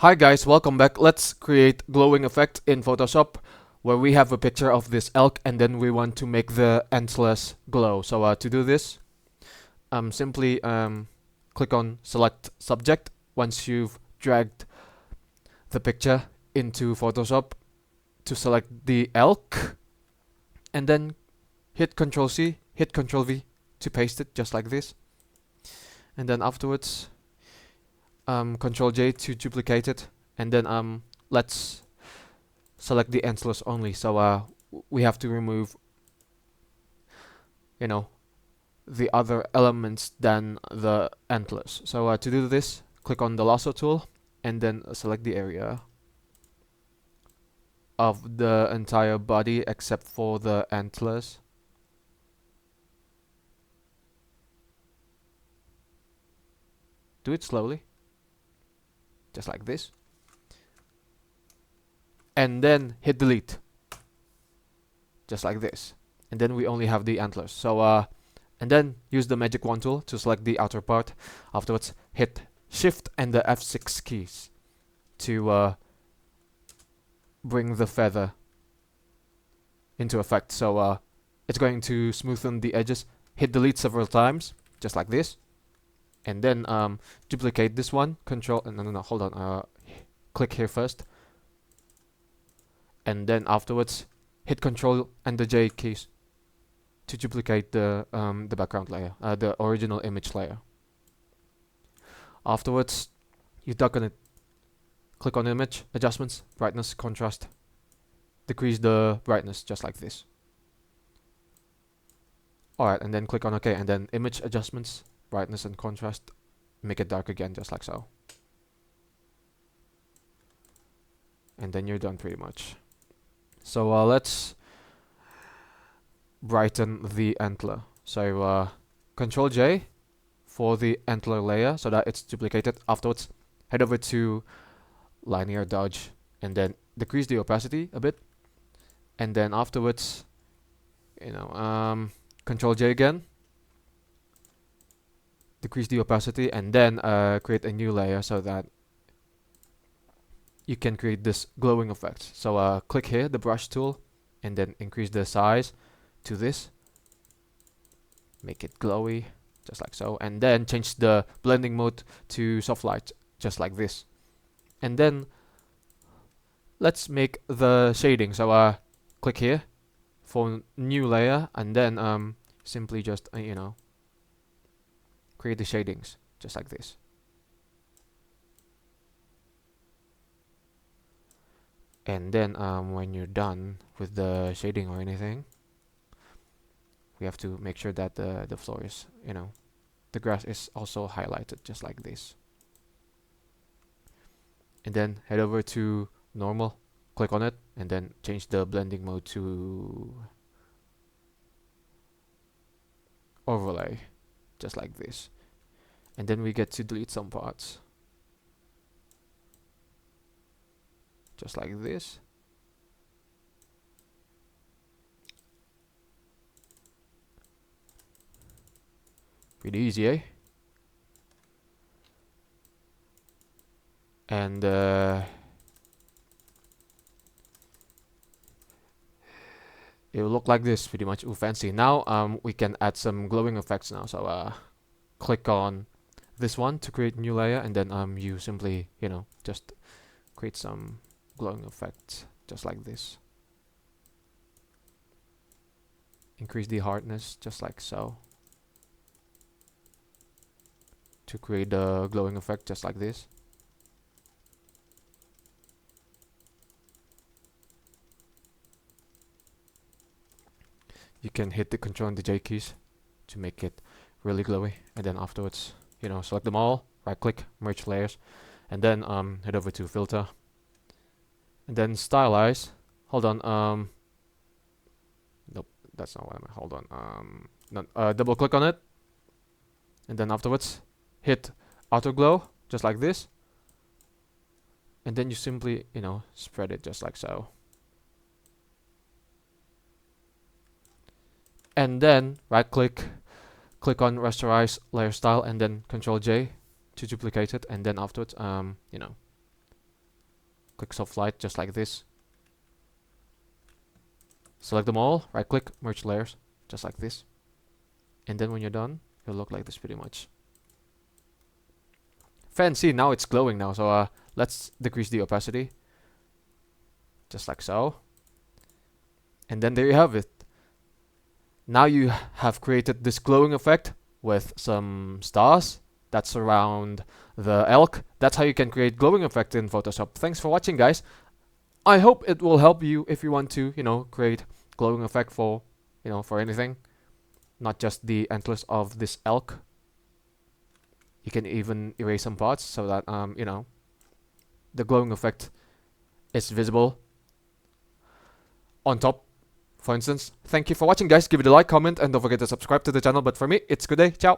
Hi guys, welcome back. Let's create glowing effect in Photoshop where we have a picture of this elk and then we want to make the antlers glow. So to do this, simply click on select subject once you've dragged the picture into Photoshop to select the elk, and then hit Ctrl C, hit Ctrl V to paste it just like this, and then afterwards Ctrl J to duplicate it, and then let's select the antlers only. So we have to remove, the other elements than the antlers. So to do this, click on the lasso tool and then select the area of the entire body except for the antlers. Do it slowly, just like this, and then hit delete, just like this, and then we only have the antlers. And then use the magic wand tool to select the outer part. Afterwards, hit Shift and the F6 keys to bring the feather into effect. So it's going to smoothen the edges. Hit delete several times, just like this, and then duplicate this one. Hold on. Click here first, and then afterwards hit Control and the J keys to duplicate the background layer, the original image layer. Afterwards, you darken it. Click on Image, Adjustments, Brightness, Contrast. Decrease the brightness, just like this. Alright, and then click on OK, and then Image, Adjustments, Brightness and Contrast. Make it dark again, just like so. And then you're done pretty much. So let's brighten the antler. So Control J for the antler layer so that it's duplicated. Afterwards, head over to linear dodge and then decrease the opacity a bit. And then afterwards, Control J again, decrease the opacity, and then create a new layer so that you can create this glowing effect. So click here, the brush tool, and then increase the size to this. Make it glowy, just like so. And then change the blending mode to soft light, just like this. And then let's make the shading. So click here for new layer, and then simply just create the shadings, just like this. And then when you're done with the shading or anything, we have to make sure that the floor is, the grass is also highlighted, just like this. And then head over to normal, click on it, and then change the blending mode to overlay, just like this. And then we get to delete some parts, just like this. Pretty easy, eh? And it will look like this, pretty much. Ooh, fancy. Now we can add some glowing effects now. So click on this one to create new layer, and then you simply just create some glowing effects, just like this. Increase the hardness, just like so, to create the glowing effect, just like this. You can hit the Control and the J keys to make it really glowy, and then afterwards, select them all, right click, merge layers, and then head over to filter, and then stylize. Hold on, nope, that's not what I meant. Hold on, double click on it, and then afterwards hit auto glow, just like this, and then you simply spread it, just like so. And then right click, click on rasterize layer style, and then Control J to duplicate it, and then afterwards Click soft light, just like this. Select them all, right click, merge layers, just like this. And then when you're done, it'll look like this pretty much. Fancy, now it's glowing now, so let's decrease the opacity. Just like so. And then there you have it. Now you have created this glowing effect with some stars that surround the elk. That's how you can create glowing effect in Photoshop. Thanks for watching, guys. I hope it will help you if you want to, create glowing effect for, for anything. Not just the antlers of this elk. You can even erase some parts so that, the glowing effect is visible on top, for instance. Thank you for watching, guys. Give it a like, comment, and don't forget to subscribe to the channel. But for me, it's good day. Ciao.